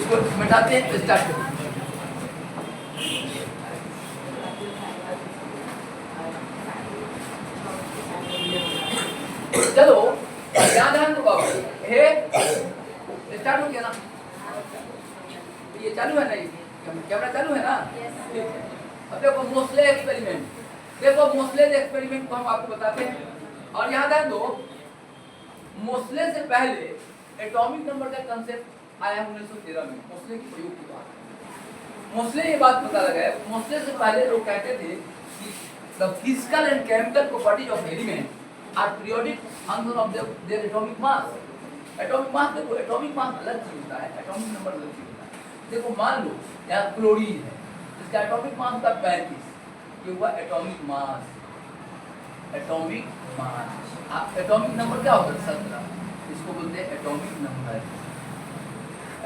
इसको मिटाते हैं, स्टार्ट करें। चलो ध्यान दो बाबू, हे स्टार्ट हो गया ना? ये चालू है ना? ये कैमरा चालू है ना? अब देखो मोस्ले एक्सपेरिमेंट, देखो मोस्ले एक्सपेरिमेंट को हम आपको बताते हैं। और यहाँ ध्यान दो, मोस्ले से पहले एटॉमिक नंबर का कंसेप्ट आया 1913 में, मोस्ले की प्रयोग की बात। मोस्ले ये बात पता लगा है, मोस्ले से पहले लोग कहते थे कि the physical and chemical properties of element are periodic function of their atomic mass. Atomic mass देखो, एटॉमिक मास अलग चीज होता है, एटॉमिक नंबर अलग चीज होता है। देखो मान लो यहाँ क्लोरीन है, इसका एटॉमिक मास होता है 35, ये हुआ atomic mass. Atomic mass, atomic number क्या होता है? 17, इसको बोलते हैं एटॉमिक नंबर।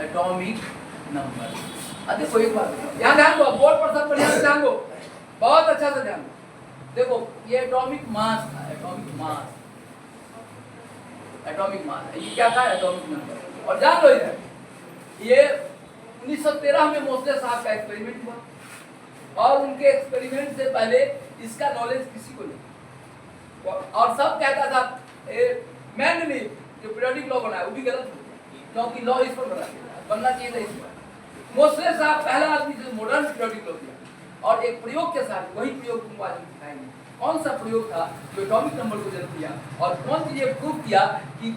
Atomic number. अब देखो एक बात यहाँ ध्यान दो, बोर्ड पर सब बढ़िया से ध्यान दो, बहुत अच्छा से ध्यान दो। देखो ये एटॉमिक मास था, एटॉमिक मास, एटॉमिक मास, ये क्या था? Atomic number. और जान लो इधर, ये 1913 में मोस्ले साहब का एक्सपेरिमेंट हुआ, और उनके एक्सपेरिमेंट से पहले इसका नॉलेज किसी को नहीं। और सब कहता था मैंने जो पीरियोडिक लॉ बनाया वो भी गलत हो, क्योंकि लॉ इस पर बनना चाहिए था इस पर। मोस्ले साहब पहला आदमी जो मॉडर्न पीरियोडिक लॉ दिया, और एक प्रयोग के साथ वही प्रयोग तुमको आज दिखाएंगे। कौन सा प्रयोग था जो एटॉमिक नंबर को जन्म दिया, और कौन सी ये प्रूव किया कि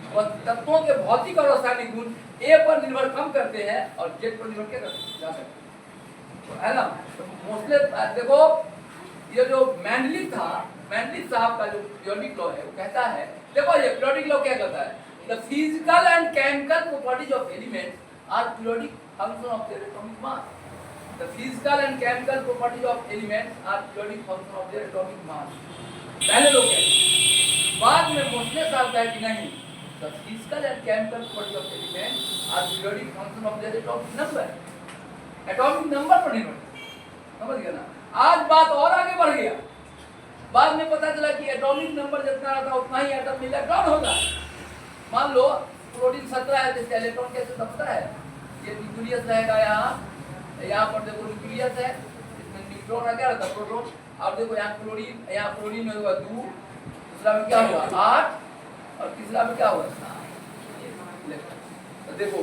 तत्वों के भौतिक और रासायनिक गुण ए पर निर्भर कम करते हैं और जेड पर निर्भर क्या जा सकते हैं, है ना? तो मोस्ले देखो, ये जो मैंडलिक था, मैंडलिक साहब का जो पीरियोडिक लॉ है वो कहता है, देखो ये पीरियोडिक लॉ क्या कहता है? The physical and chemical properties of elements are periodic function of their atomic mass. The physical and chemical properties of elements are periodic function of their atomic mass. पहले लोग कहते हैं, बाद में मोस्ले साहब कहते नहीं, the physical and chemical properties of elements are periodic function of their atomic number. Atomic number पर निर्भर, समझ गया ना? आज बात और आगे बढ़ गया, बाद में पता चला कि एटॉमिक नंबर जितना रहता उतना ही एटम में इलेक्ट्रॉन होगा। मान लो प्रोटीन 17 है, तो इलेक्ट्रॉन कैसे 17 है? ये न्यूक्लियस रहेगा यहाँ पर देखो न्यूक्लियस है, इसमें न्यूट्रॉन है, क्या रहता है? प्रोटॉन। अब देखो यहाँ क्लोरीन में हुआ 2, दूसरा में क्या हुआ 8, और तीसरा में क्या हुआ 7। तो देखो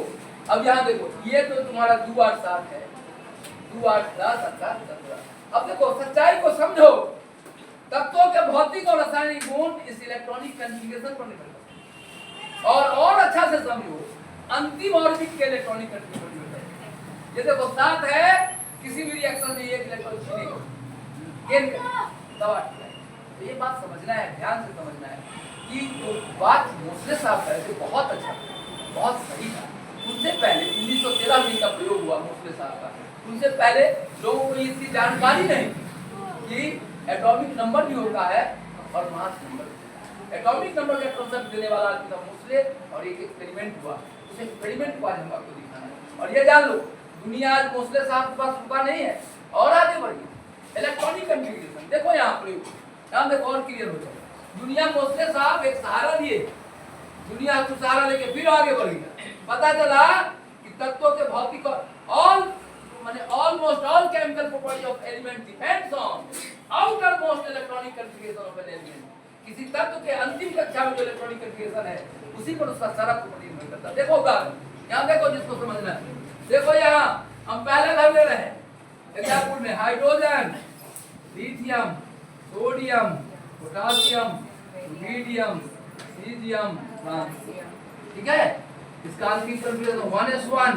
अब यहाँ देखो, ये तो तुम्हारा 2 8 7 है, 2 8 10 18 17। अब देखो सच्चाई को समझो, तत्वों के भौतिक और रासायनिक गुण इस इलेक्ट्रॉनिक कॉन्फ़िगरेशन पर निर्भर करते हैं। और अच्छा से समझो, अंतिम ऑर्बिट के इलेक्ट्रॉनिक कॉन्फ़िगरेशन। ये देखो 7 है, किसी भी रिएक्शन में एक इलेक्ट्रॉन छीनेगा, तो ये बात समझना है, ध्यान से समझना है कि जो बात मोस्ले साहब का है बहुत अच्छा, बहुत सही था। उनसे पहले 1913 में इसका प्रयोग हुआ मोस्ले साहब का, उनसे पहले लोगों को इसकी जानकारी नहीं कि एटॉमिक नंबर भी होता है और मास नंबर। एटॉमिक नंबर का कांसेप्ट देने वाला आदमी था मोस्ले, और एक एक्सपेरिमेंट हुआ, उस एक्सपेरिमेंट को आज हम आपको दिखाना है। और ये जान लो, दुनिया आज मोस्ले साहब के पास रुका नहीं है, और आगे बढ़ी। इलेक्ट्रॉनिक कॉन्फ़िगरेशन देखो यहाँ प्रयोग, यहाँ देखो और क्लियर हो जाए। दुनिया मोस्ले साहब एक सहारा दिए, दुनिया को सहारा लेके फिर आगे बढ़ गया। पता चला कि तत्वों के भौतिक almost all chemical property of element depends on outermost electronic configuration of an element. किसी तत्व के अंतिम कक्षा में जो इलेक्ट्रॉनिक कॉन्फ़िगरेशन है उसी पर उसका सारा प्रॉपर्टी निर्भर करता है। देखो उदाहरण यहाँ देखो, जिसको समझना है देखो, यहाँ हम पहले घर ले रहे हैं एग्जाम्पल में hydrogen, lithium, sodium, potassium, medium, caesium, ठीक है? इसका अंतिम कॉन्फ़िगरेशन 1s1,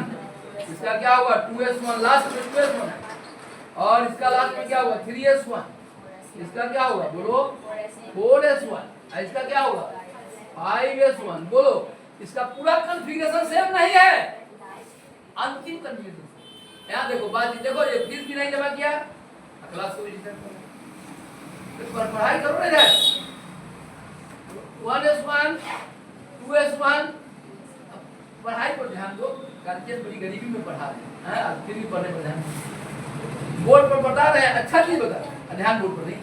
इसका क्या हुआ 2s1, लास्ट में 2s1, और इसका लास्ट में क्या हुआ 3s1, इसका क्या हुआ बोलो 4s1, इसका क्या हुआ 5s1, बोलो। इसका पूरा कॉन्फ़िगरेशन सेम नहीं है, अंतिम कॉन्फ़िगरेशन। यहाँ देखो बात, देखो ये फीस भी नहीं जमा किया, क्लास को रिटर्न करो, इस पर पढ़ाई करो ना यार। 1s1 2s1, पढ़ाई पर ध्यान दो, गार्जियन बड़ी गरीबी में पढ़ा रहे हैं, फिर भी पढ़ने पर ध्यान। बोर्ड पर बता रहे हैं, अच्छा चीज बता रहे हैं, ध्यान बोर्ड पर नहीं।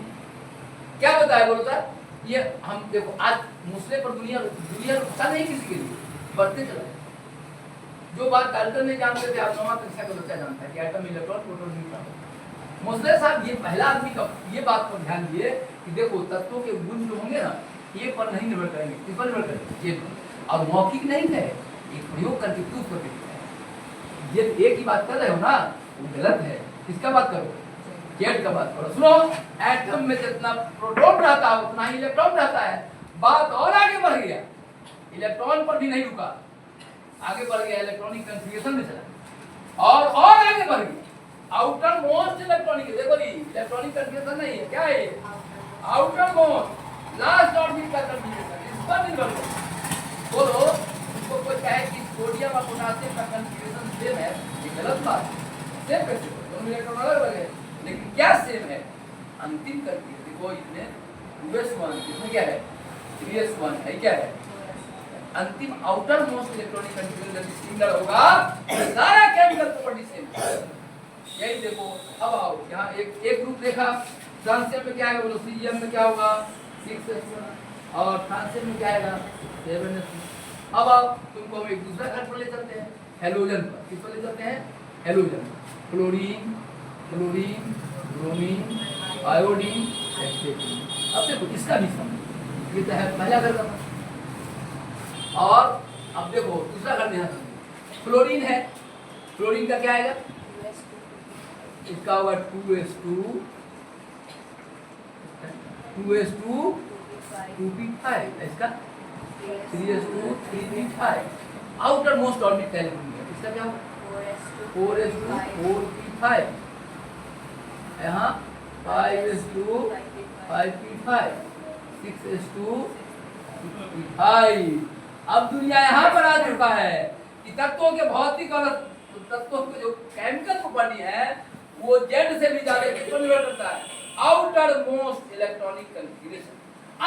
क्या बताया बोलता है ये? हम देखो आज मुस्लिम पर दुनिया रुकता नहीं किसी के लिए, बढ़ते चला जो बात डाल्टन नहीं जानते थे आप 9वीं कक्षा का बच्चा जानता है कि atom, electron, proton, neutron. Mosle साहब ये पहला आदमी का ये बात पर ध्यान दिए कि देखो तत्वों के गुण जो होंगे ना ये पर नहीं निर्भर करेंगे, किस पर निर्भर करेंगे, ये पर। और मौखिक नहीं है, एक प्रयोग करके प्रूफ करके दिखाया। ये एक ही बात कर रहे हो ना, वो गलत है। किसका बात करो, जेड का बात करो। सुनो, एटम में जितना प्रोटॉन रहता है उतना ही इलेक्ट्रॉन रहता है। बात और आगे बढ़ गया, इलेक्ट्रॉन पर भी नहीं रुका, आगे बढ़ गया इलेक्ट्रॉनिक कन्फिगरेशन में चला और आगे बढ़ गया आउटर मोस्ट इलेक्ट्रॉनिक। देखो जी इलेक्ट्रॉनिक कन्फिगरेशन नहीं है, क्या है आउटर मोस्ट लास्ट ऑर्बिट का कन्फिगरेशन, इस पर निर्भर करता। बोलो इसको कोई कहे कि सोडियम और पोटेशियम का कन्फिगरेशन सेम है, ये गलत बात है। सेम कैसे, दोनों इलेक्ट्रॉन अलग अलग है, लेकिन क्या सेम है, अंतिम कन्फिगरेशन। देखो इसमें 2s1, इसमें क्या है 3s1 है, क्या है अंतिम outer most electronic configuration single होगा, सारा केमिकल प्रॉपर्टी सेम। यही देखो, अब आओ यहाँ एक ग्रुप देखा, ट्रांसियम में क्या है बोलो, सीरियम में क्या होगा 6s1 और ट्रांसियम में क्या आएगा 7s1। अब आओ तुमको हम एक दूसरा घर पर ले चलते हैं, हेलोजन पर। किस पर ले चलते हैं, halogen, chlorine, chlorine, bromine, iodine, etcetera. अब देखो इसका भी समझो, ये तो है पहला घर का। और अब देखो दूसरा घर ध्यान रखो, क्लोरीन है, क्लोरीन का क्या आएगा, इसका होगा 2s2, 2p5, इसका 3s2, 3p5। Outer most orbit है, इसका क्या होगा 4s2, 4p5, यहाँ 5s2, 5p5, 6s2, 6p5। अब दुनिया यहाँ पर आ चुका है कि तत्वों के भौतिक और तत्वों के जो केमिकल प्रॉपर्टी है वो जेड से भी ज्यादा किस पर निर्भर करता है, आउटर मोस्ट इलेक्ट्रॉनिक कन्फिगरेशन,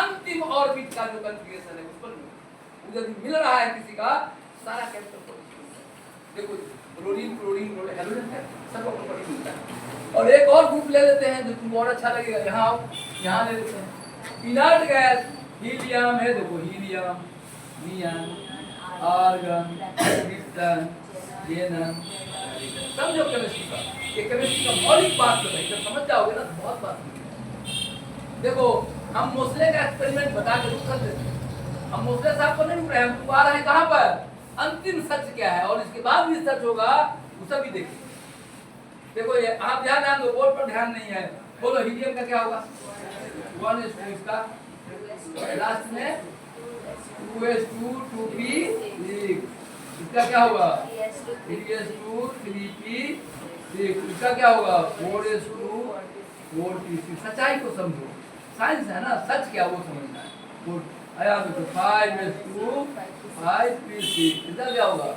अंतिम ऑर्बिट का जो कन्फिगरेशन है उस पर यदि मिल रहा है किसी का सारा केमिकल प्रॉपर्टी। देखो क्लोरीन, क्लोरीन, हेलोजन है, सब प्रॉपर्टी मिलता है। और एक और ग्रुप ले लेते हैं जो तुमको और अच्छा लगेगा, यहाँ आओ, यहाँ ले लेते हैं इनर्ट गैस, हीलियम है, देखो हीलियम, नियन, आर्गन, क्रिप्टन, जेनन। समझो केमिस्ट्री का, ये केमिस्ट्री का मौलिक बात है, जब समझ जाओगे ना तो बहुत बात। देखो हम मोसले का एक्सपेरिमेंट बता के रुक सकते थे, हम मोसले साहब को नहीं रुक रहे हैं, हम आ रहे हैं कहाँ पर, अंतिम सच क्या है और इसके बाद भी सच होगा वो सभी देखिए। देखो ये आप ध्यान दो, बोर्ड पर ध्यान नहीं है। बोलो हीलियम का क्या होगा 1s2, इसका लास्ट में 2s2, 2p6, इसका क्या होगा 3s2, 3p6, इसका क्या होगा 4s2, 4p6। सच्चाई को समझो, साइंस है ना, सच क्या वो समझना है। आया देखो 5s2, 5p6, इधर क्या होगा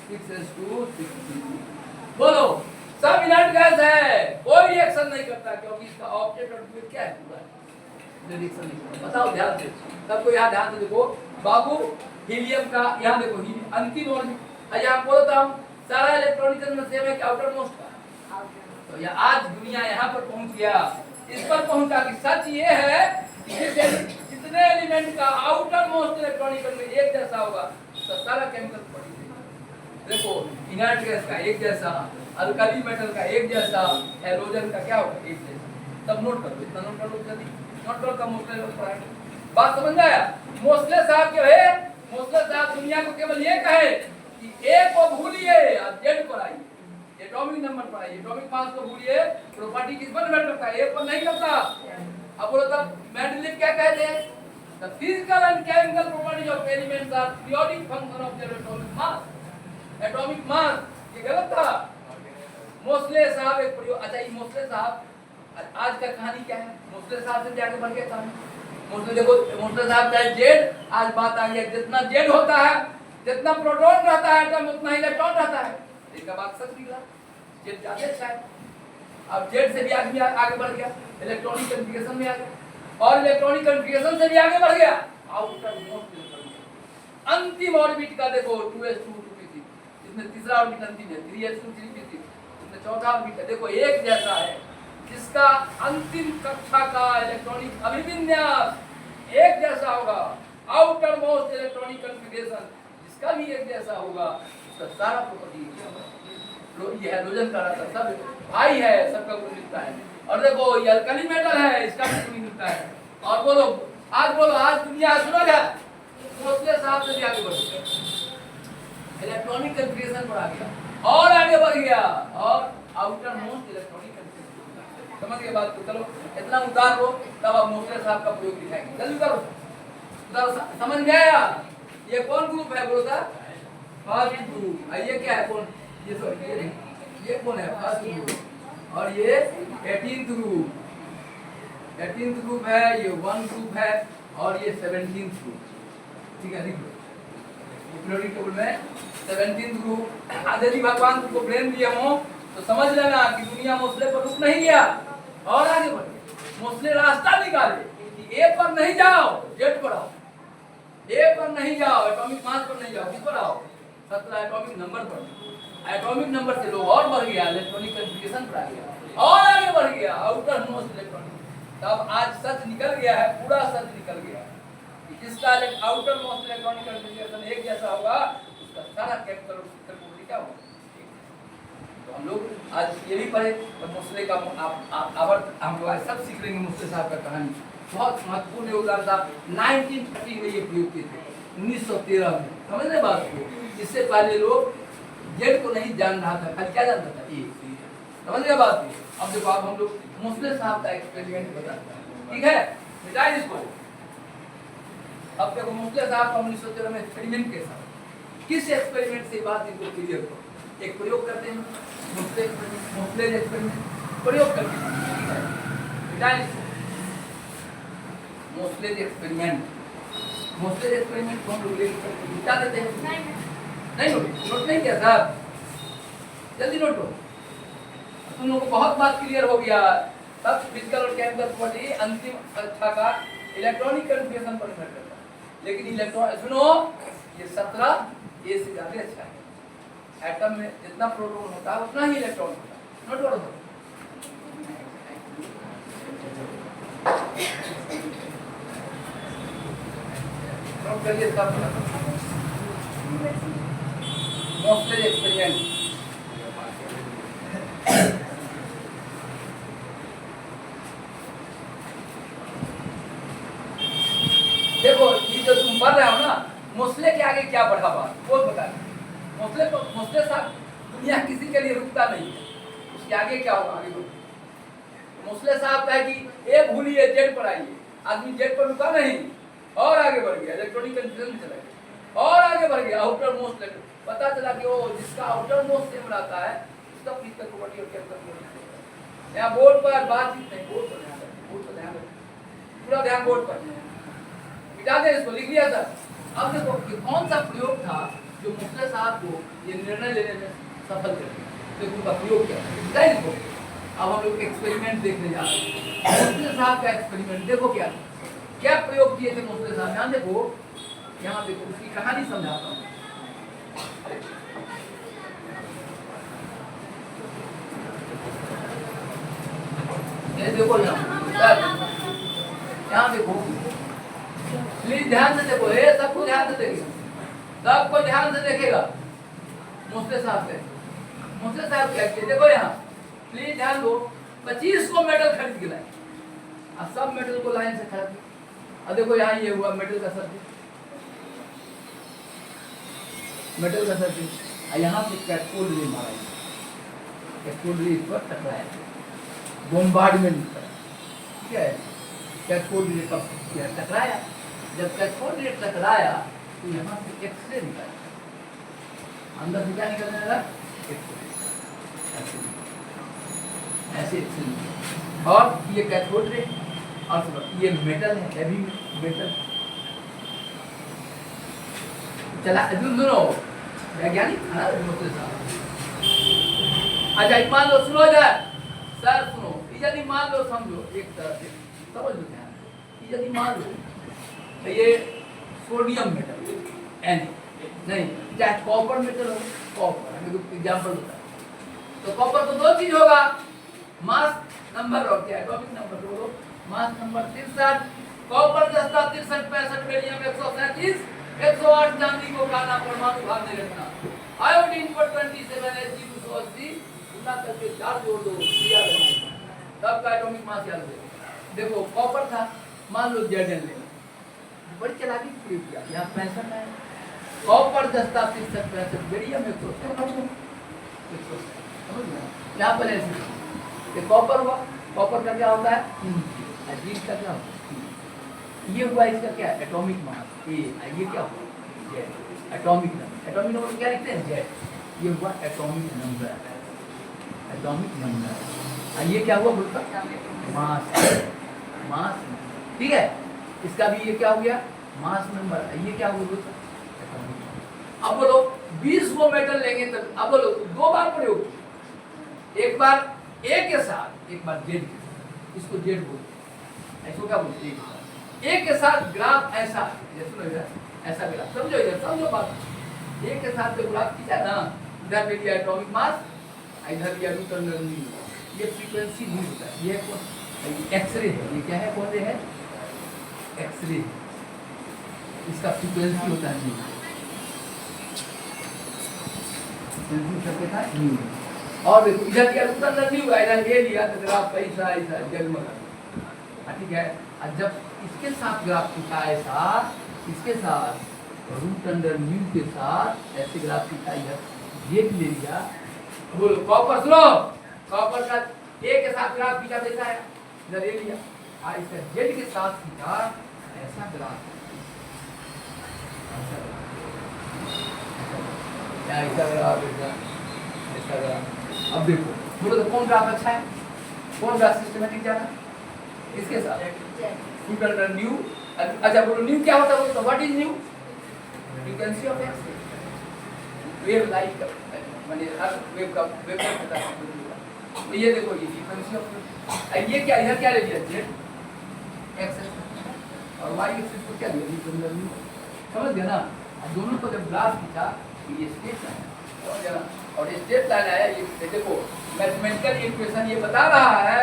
6s2, 6p6। बोलो सब इनर्ट गैस है, कोई रिएक्शन नहीं करता क्योंकि इसका ऑब्जेक्ट और फ्लूइड क्या है, पूरा रिएक्शन नहीं करता। बताओ ध्यान से, सबको यहाँ ध्यान से देखो बाबू, हीलियम का यहाँ देखो अंतिम ऑर्बिट, यहाँ बोलता हूँ सारा इलेक्ट्रॉनिक में सेम है कि आउटर मोस्ट का। तो यह आज दुनिया यहाँ पर पहुँच गया, इस पर पहुँचा कि सच ये है कि जितने एलिमेंट का आउटर मोस्ट इलेक्ट्रॉनिक में एक जैसा होगा तो सारा केमिकल पड़ी। देखो इनर्ट गैस का एक जैसा, अल्कली मेटल का एक जैसा, हेलोजन का क्या होगा एक जैसा। तब नोट करो, इतना नोट कर लो जल्दी, नोट करो कम मोस्टले पढ़ाएंगे। बात समझ आया। मोस्टले साहब के है, मोस्टले साहब दुनिया को केवल ये कहे कि ए को भूलिए और जेड पर आइए, एटॉमिक नंबर पर आइए, एटॉमिक मास को भूलिए, प्रॉपर्टी किस पर निर्भर करता है, ए पर नहीं करता। अब बोलो तब मेंडलीव क्या कहते हैं, the physical and chemical properties of elements are periodic function of their atomic mass. Atomic mass ये गलत था। मोस्टले साहब एक प्रयोग, अच्छा ये मोस्टले साहब आज का कहानी क्या है, मोस्टले साहब से जाके बढ़ गया कहानी। मोस्टले देखो, मोस्टले साहब चाहे जेड, आज बात आ गई जितना जेड होता है, जितना प्रोटॉन रहता है एटम उतना इलेक्ट्रॉन रहता है। इसका बात सच निकला, जेड ज्यादा अच्छा है। अब जेड से भी आगे बढ़ गया, इलेक्ट्रॉनिक कन्फिगरेशन में आ गया और इलेक्ट्रॉनिक कन्फिगरेशन से भी आगे बढ़ गया आउटर मोस्ट इलेक्ट्रॉन। अंतिम ऑर्बिट का देखो 2s2, 2p6, इसमें तीसरा ऑर्बिट अंतिम है 3s2, 3p6, इसमें चौथा ऑर्बिट है देखो एक जैसा है, जिसका अंतिम कक्षा का इलेक्ट्रॉनिक अभिविन्यास एक जैसा होगा। आउटर मोस्ट इलेक्ट्रॉनिक कन्फिगरेशन जिसका भी एक जैसा होगा उसका सारा प्रॉपर्टी ये हाइड्रोजन का रहता सब भाई है, सबका गुण मिलता है। और देखो ये अल्कली मेटल है, इसका भी गुण मिलता है। और बोलो आज दुनिया सुनो जा मोस्ले साहब से भी आगे बढ़ो, इलेक्ट्रॉनिक कन्फिगरेशन बढ़ा गया और आगे बढ़ गया और आउटर मोस्ट इलेक्ट्रॉनिक कन्फिगरेशन। समझ गए बात को? चलो इतना उतार लो, तब आप मोस्ले साहब का प्रयोग दिखाएंगे। जल्दी करो, समझ में आया? ये कौन ग्रुप है बोलो था? First group. ये क्या है? कौन? ये सॉरी ये कौन है? First group. और ये 18th ग्रुप, 18th ग्रुप है, ये 1 ग्रुप है और ये 17th ग्रुप। ठीक है, लिख लो पीरियोडिक टेबल में 17th ग्रुप। यदि भगवान को ब्रेन दिए हो तो समझ लेना कि दुनिया मोस्ले पर रुक नहीं गया और आगे बढ़े। मोस्ले रास्ता निकाले कि ए पर नहीं जाओ, जेड पर आओ। ए पर नहीं जाओ, एटॉमिक मास पर नहीं जाओ, किस पर आओ? 17 एटॉमिक नंबर पर। एटॉमिक नंबर से लोग और बढ़ गया, इलेक्ट्रॉनिक कन्फिगरेशन पर आ गया और आगे बढ़ गया आउटर मोस्ट इलेक्ट्रॉनिक। तब आज सच निकल गया है, पूरा सच निकल गया कि जिसका आउटर मोस्ट इलेक्ट्रॉनिक कन्फिगरेशन एक जैसा होगा उसका सारा केमिकल और फिजिकल प्रॉपर्टी क्या होगा। तो हम लोग आज ये भी पढ़े और मोस्ले का आवर्त हम लोग सब सीख लेंगे। मोस्ले साहब का कहानी बहुत महत्वपूर्ण योगदान था। 1930 में ये प्रयोग किए थे, 1913 में। समझ रहे बात को? इससे पहले लोग जेड को नहीं जान रहा था, खाली क्या जानता था? ए। समझ गए बात को? अब देखो आप हम लोग मोस्ले साहब का एक्सपेरिमेंट बताते हैं, ठीक है? मिटाइए इसको। अब देखो मोस्ले साहब का 1913 में एक्सपेरिमेंट कैसा, किस एक्सपेरिमेंट से बात इनको क्लियर करो। एक प्रयोग करते हैं, मोस्ले एक्सपेरिमेंट प्रयोग करते हैं, मिटाइए इसको। मोस्ले एक्सपेरिमेंट को हम लोग मिटा देते हैं। नहीं नोट नहीं किया साहब, जल्दी नोट करो। तुम लोगों को बहुत बात क्लियर हो गया। तब फिजिकल और केमिकल प्रॉपर्टी अंतिम कक्षा का इलेक्ट्रॉनिक कन्फिगरेशन पर निर्भर करता है। लेकिन इलेक्ट्रॉन सुनो, ये 17 ए से ज्यादा अच्छा है। एटम में जितना प्रोटॉन होता है उतना ही इलेक्ट्रॉन होता है। नोट करो। नोट करिए इसका मोस्ले एक्सपेरिमेंट। देखो ये जो तुम पढ़ रहे हो ना, मोस्ले के आगे क्या बढ़ा बात वो बता। मोस्ले साहब दुनिया किसी के लिए रुकता नहीं है, उसके आगे क्या होगा आगे बढ़ो। मोस्ले साहब कहे कि ए भूलिए जेड पर आइए, आदमी जेड पर रुका नहीं और आगे बढ़ गया, इलेक्ट्रॉनिक कन्फ्यूजन चला गया और आगे बढ़ गया आउटर मोस्ट। पता चला कि वो जिसका आउटर मोस्ट सेम रहता है उसका फिजिकल प्रॉपर्टी और केमिकल प्रॉपर्टी। यहाँ बोर्ड पर बातचीत नहीं, बोर्ड पर ध्यान रखो, बोर्ड पर ध्यान रखो, पूरा ध्यान बोर्ड पर। मिटा दे इसको, लिख लिया था। अब देखो कि कौन सा प्रयोग था जो मोस्ले साहब को ये निर्णय लेने में सफल कर दिया, देखो उनका प्रयोग क्या है इसको। अब हम लोग एक्सपेरिमेंट देखने जा रहे हैं। मोस्ले साहब का एक्सपेरिमेंट देखो क्या प्रयोग किए थे मोस्ले साहब। यहाँ देखो, यहाँ देखो उसकी कहानी समझाता हूँ। ये देखो यहाँ देखो, प्लीज ध्यान से देखो, ये सबको ध्यान से देखिए, सबको ध्यान से देखेगा। मोस्ले साहब क्या किए देखो यहाँ, प्लीज ध्यान दो। 25 मेटल खरीद के लाए, अब सब मेटल को लाइन से खरीद। अब देखो यहाँ ये हुआ मेटल का सर्किट, यहाँ से कैथोड रे मारा, कैथोड रे पर टकराया, बॉम्बार्डमेंट, ठीक है? कैथोड रे पर टकराया। जब कैथोड रे टकराया तो यहाँ से एक्सरे निकला, अंदर से क्या निकलने लगा? ऐसे एक्सरे। और ये कैथोड रे और ये मेटल है, हैवी मेटल। चला सुनो, वैज्ञानिक था मोस्ले साहब। अच्छा मान लो, सुनो इधर सर, सुनो, यदि मान लो, समझो एक तरह से समझ लो ध्यान, यदि मान लो तो ये सोडियम मेटल नहीं, चाहे कॉपर मेटल हो, कॉपर एग्जाम्पल होता है। तो कॉपर तो दो चीज होगा, मास नंबर और क्या एटॉमिक नंबर। बोलो मास नंबर 63, कॉपर 10 63 65 बेरियम 137 108 चांदी को काला परमाणु भाग नहीं रखना। आयोडीन पर 27 Ag280 गुना करके 4 जोड़ दो, क्रिया लगाओ, तब का एटॉमिक मास याद रखेगा। देखो कॉपर था, मान लो Zn ले, बड़ी चालाकी प्रयोग किया, यहाँ 65 है, कॉपर 10⁻⁶ बेरियम 167, समझ गए? यहाँ पर ऐसे ये कॉपर हुआ, कॉपर का क्या होता है, जिंक का क्या होता है, ये हुआ इसका क्या एटॉमिक मास ए, ये क्या हुआ जेड, एटॉमिक नंबर क्या लिखते हैं जेड, ये हुआ एटॉमिक नंबर, एटॉमिक नंबर, ये क्या हुआ बोलता मास, मास, ठीक है, इसका भी ये क्या हो गया मास नंबर, ये क्या हुआ बोलता एटॉमिक। अब बोलो 20 वो मेटल लेंगे तब, अब बोलो दो बार प्रयोग, एक बार ए के साथ, एक बार जेड के साथ, इसको जेड बोलते हैं, ऐसा क्या बोलते हैं, ए के साथ ग्राफ ऐसा, जैसे ऐसा ग्राफ, समझो इधर, समझो बात, ए के साथ जो ग्राफ खींचा ना, इधर पे लिया एटॉमिक मास, इधर लिया न्यूटन न्यू, ये फ्रीक्वेंसी न्यू होता है, ये कौन एक्सरे है, ये क्या है, कौन रे है एक्सरे, इसका फ्रीक्वेंसी होता है न्यू, फ्रीक्वेंसी था न्यू। और देखो इधर क्या न्यूटन न्यू, इधर ये लिया तो ग्राफ ऐसा ऐसा जगमगा, ठीक है। और जब इसके साथ ग्राफ खींचा ऐसा, इसके साथ रूट अंडर न्यू के साथ ऐसे ग्राफ खींचा, ये ले लिया, बोलो कॉपर सुनो, कॉपर का ए के साथ ग्राफ खींचा देता है, इधर ले लिया, और इसका जेड के साथ खींचा ऐसा ग्राफ, ऐसा ग्राफ, ऐसा ग्राफ। अब देखो बोलो तो कौन ग्राफ अच्छा है, कौन ग्राफ सिस्टमेटिक ज्यादा, इसके साथ रूट अंडर न्यू। अच्छा बोलो न्यू क्या होता है, what is new, frequency of x, wave light माने वेव का पता है, तो ये देखो ये फ्रीक्वेंसी ऑफ, ये क्या इधर क्या ले लिया जेड एक्स और वाई एक्सिस को क्या दिया न्यू, समझ गए ना। दोनों को जब ग्राफ खींचा तो ये स्ट्रेट लाइन, समझ गए ना, और स्ट्रेट लाइन आया, ये देखो मैथमेटिकल इक्वेशन ये बता रहा है,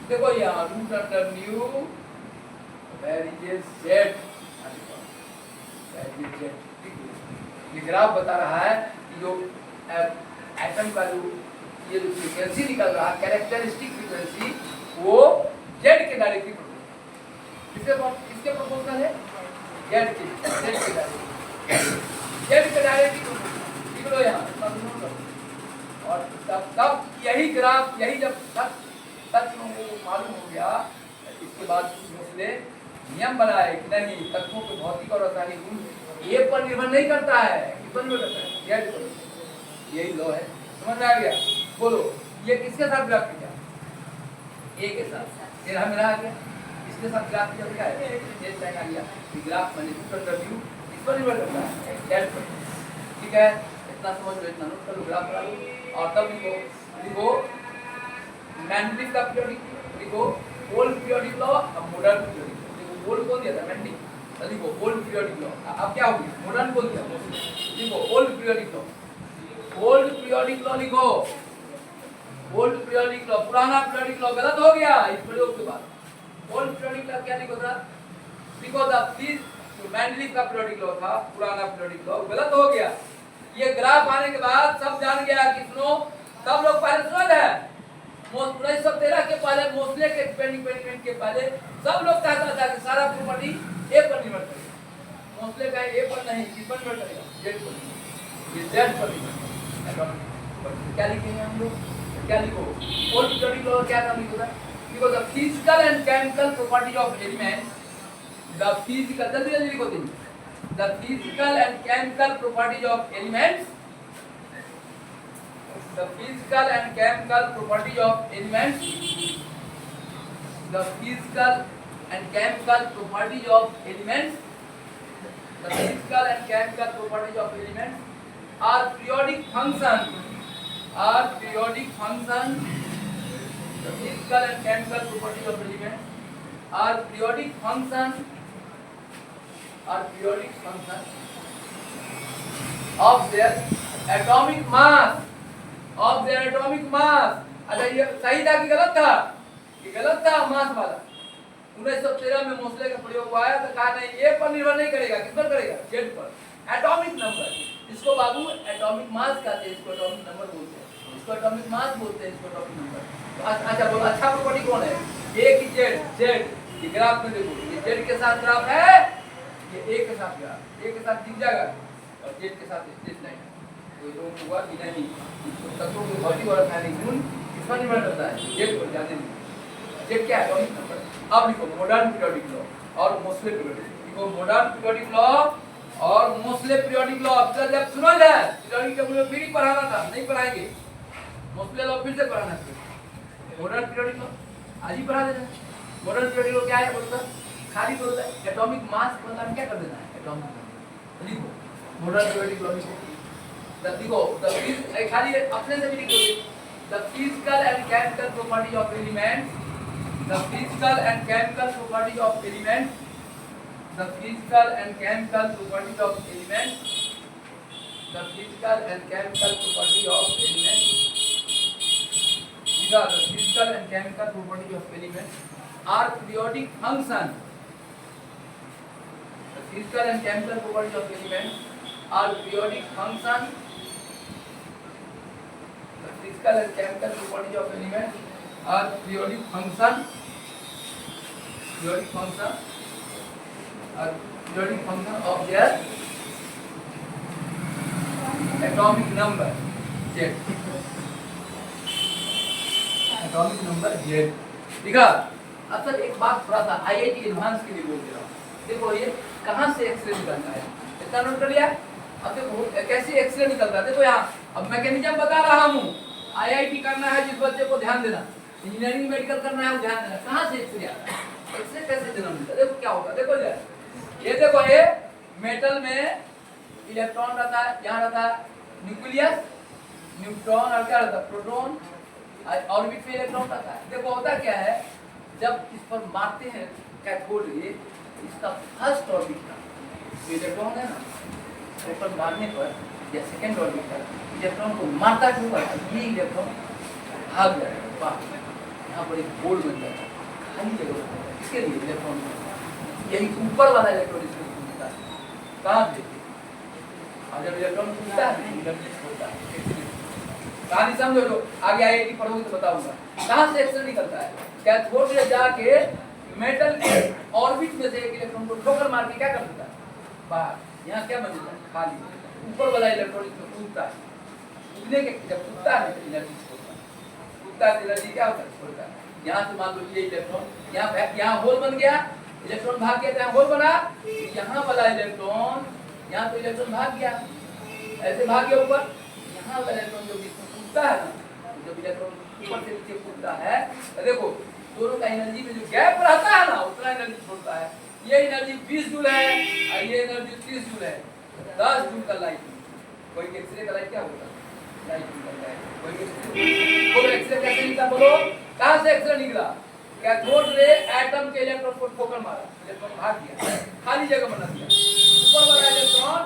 देखो यहाँ root under new where is Z, ये ग्राफ बता रहा है कि जो एटम का जो ये जो फ्रीक्वेंसी निकल रहा है, कैरेक्टरिस्टिक फ्रीक्वेंसी, वो जेड के डायरेक्टली किसके प्रोपोर्शनल है, जेड के डायरेक्टली, लिख लो यहाँ, और तब यही ग्राफ, यही जब तक लोगों को मालूम हो गया, इसके बाद उसने नियम बनाए कि नहीं तत्वों के भौतिक और रासायनिक गुण ए पर निर्भर नहीं करता है, किस पर निर्भर करता है, जेड पर, यही लॉ है, समझ में आ गया। बोलो ये किसके साथ ग्राफ किया, ए के साथ, तेरा मेरा आ गया, इसके साथ ग्राफ किया क्या है, जेड लाइन आ गया, ये ग्राफ माने रूट अंडर न्यू इस पर निर्भर करता है, जेड पर, ठीक है, इतना समझ लो, इतना नोट कर लो, ग्राफ बना लो, और तब लिखो मैंडलिक का पीरियोडिक, लिखो ओल्ड पीरियोडिक लॉ और मॉडर्न पीरियोडिक, देखो ओल्ड कौन दिया था मैंडलिक, लिखो ओल्ड पीरियोडिक लॉ, अब क्या हो गया मॉडर्न कौन दिया, लिखो old periodic law, old periodic law लिखो, ओल्ड पीरियोडिक लॉ, पुराना पीरियोडिक लॉ गलत हो गया इस प्रयोग के बाद, ओल्ड पीरियोडिक लॉ क्या लिखो था, लिखो द प्लीज, जो मैंडलिक का पीरियोडिक लॉ था, पुराना पीरियोडिक लॉ गलत हो गया। ये ग्राफ आने के बाद सब जान गया कि सुनो, सब लोग पहले समझ है 1913 के पहले मोस्ले के एक्सपेरिमेंट के पहले सब लोग कहता था कि सारा प्रॉपर्टी ए पर निर्भर करेगा, मोस्ले का ए पर नहीं, किस पर निर्भर करेगा, जेड पर, ये जेड पर निर्भर, क्या लिखेंगे हम लोग, क्या लिखो ओल्ड पीरियोडिक लॉ क्या नाम लिखोगा, लिखो the physical and chemical properties of elements, the physical, जल्दी जल्दी लिखो तुम, the physical and chemical properties of elements, the physical and chemical properties of elements, the physical and chemical properties of elements, the physical and chemical properties of elements are periodic function, are periodic function, the physical and chemical properties of elements are periodic function, are periodic function of their atomic mass, of their atomic mass। अच्छा ये सही था कि गलत था, ये गलत था मास वाला, 1913 में मोस्ले का प्रयोग हुआ है, तो कहा नहीं ए पर निर्भर नहीं करेगा, किस पर करेगा, जेड पर, एटॉमिक नंबर, इसको बाबू एटॉमिक मास कहते हैं, इसको एटॉमिक नंबर बोलते हैं, इसको एटॉमिक मास बोलते हैं, इसको एटॉमिक नंबर। अच्छा बोलो, अच्छा प्रॉपर्टी कौन है? ए की जेड, जेड ये ग्राफ में देखो, ये जेड के साथ ग्राफ है, ये ए के साथ ग्राफ, ए के साथ दिख जाएगा और जेड के साथ स्ट्रेट लाइन है। कोई रोग हुआ कि नहीं, तत्वों की भौतिक और रासायनिक गुण इसका निर्भर करता है, जेड को जाने दीजिए। जेड क्या है? Atomic number. अब लिखो मॉडर्न पीरियोडिक लॉ और मोसले पीरियोडिक, लिखो मॉडर्न पीरियोडिक लॉ और मोसले पीरियोडिक लॉ। जब सुनो जाए पीरियोडिक टेबल में फिर ही पढ़ाना था, नहीं पढ़ाएंगे, मोसले लॉ फिर से पढ़ाना है। मॉडर्न पीरियोडिक लॉ आज ही पढ़ा देना। मॉडर्न पीरियोडिक लॉ क्या है? बोलता खाली बोलता है एटॉमिक मास मतलब क्या कर देना है, एटॉमिक लिखो मॉडर्न पीरियोडिक लॉ लिखो। देखो खाली अपने से भी लिखो, the physical and chemical property of elements, the physical and chemical properties of elements, the physical and chemical properties of elements, the physical and chemical properties of elements, the physical and chemical properties of elements are periodic function. The physical and chemical properties of elements are periodic function. The physical and chemical properties of elements are periodic function. Periodic function of their atomic number Z. Atomic number Z. ठीक है? असल एक बात थोड़ा सा IIT advance के लिए बोल दे रहा हूँ। देखो ये कहाँ से एक्सरे निकलता है, इतना नोट कर लिया? अब देखो कैसे एक्सरे निकलता है, देखो यहाँ अब मैकेनिज्म बता रहा हूँ। आईआईटी करना है जिस बच्चे को ध्यान देना, इंजीनियरिंग मेडिकल करना है वो ध्यान देना, कहाँ से एक्सरे आता है, एक्सरे कैसे जन्म लेता है। देखो क्या होगा, देखो ये देखो ये मेटल में इलेक्ट्रॉन रहता है, यहाँ रहता है न्यूक्लियस, न्यूट्रॉन और क्या रहता है प्रोटॉन, ऑर्बिट पे इलेक्ट्रॉन रहता है। देखो होता क्या है, जब इस पर मारते हैं कैथोड रे, इसका फर्स्ट ऑर्बिट का जो इलेक्ट्रॉन है ना, इस पर मारने पर या सेकेंड ऑर्बिट पर इलेक्ट्रॉन को मारता क्यों है, ये इलेक्ट्रॉन भाग जाएगा, यहाँ पर एक होल बन जाता है खाली जगह, इसके लिए इलेक्ट्रॉन यही ऊपर वाला इलेक्ट्रॉन इसमें घूमता है, कहाँ से और जब इलेक्ट्रॉन घूमता है एनर्जी छोड़ता है। कहानी समझो, जो आगे आईआईटी पढ़ोगे तो बताऊंगा कहाँ से एक्सरे निकलता है। कैथोड से जाके मेटल के ऑर्बिट में से एक इलेक्ट्रॉन को ठोकर मार के क्या कर देता है बाहर, यहाँ क्या बन जाता है खाली, ऊपर वाला इलेक्ट्रॉन इसमें कूदता है, कूदने के जब कूदता है तो एनर्जी छोड़ता है, कूदता है एनर्जी क्या होता है छोड़ता है। यहाँ से मान लो ये इलेक्ट्रॉन यहाँ होल बन गया, इलेक्ट्रॉन भाग गया, यहाँ होल बना, यहाँ वाला इलेक्ट्रॉन यहाँ तो इलेक्ट्रॉन भाग गया, ऐसे भाग गया ऊपर, यहाँ वाला इलेक्ट्रॉन जो बीच में कूदता है ना, जब इलेक्ट्रॉन ऊपर से नीचे कूदता है तो देखो दोनों का एनर्जी में जो गैप रहता है ना उतना एनर्जी छोड़ता है। ये एनर्जी 20 जूल है और ये एनर्जी 30 जूल है, 10 जूल का लाइट। कोई एक्सरे का लाइट क्या होता है, लाइट निकलता है। कोई एक्सरे कैसे निकला बोलो, कहाँ से एक्सरे निकला, कैथोड रे एटम के इलेक्ट्रॉन को ठोकर मारा, इलेक्ट्रॉन भाग गया, खाली जगह बना दिया, ऊपर वाला इलेक्ट्रॉन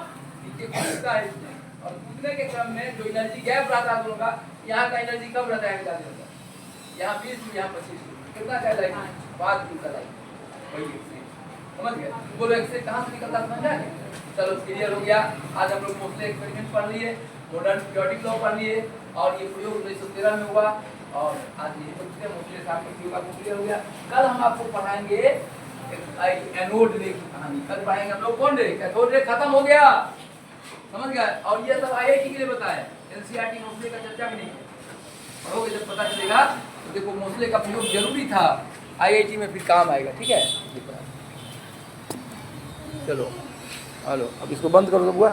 नीचे कूदता है इसमें, और कूदने के क्रम में जो एनर्जी गैप रहता है दोनों का, यहाँ का एनर्जी कम रहता है, ज्यादा रहता है, यहाँ 20 जूल, यहाँ 25 जूल, कितना का लाइट 5 जूल का लाइट। वही एक्सरे समझ गए, बोलो एक्सरे कहाँ से निकलता है समझा गया। चलो क्लियर हो गया। आज हम लोग मोस्टली एक्सपेरिमेंट पढ़ लिए, मॉडर्न पीरियोडिक लॉ पढ़ लिए, और ये प्रयोग 1913 में हुआ, और आज ये मोस्टली आपको क्लियर हो गया। कल हम आपको पढ़ाएंगे एनोड रे की कहानी, कल पढ़ाएंगे हम लोग कौन रे, कैथोड रे खत्म हो गया, समझ गए। और ये सब आईआईटी के लिए बताया, एनसीईआरटी मोस्टली का चर्चा भी नहीं पढ़ोगे, जब पता चलेगा तो देखो मोस्टली का प्रयोग जरूरी था, आईआईटी में फिर काम आएगा, ठीक है। चलो हेलो, अब इसको बंद कर दो बुआ।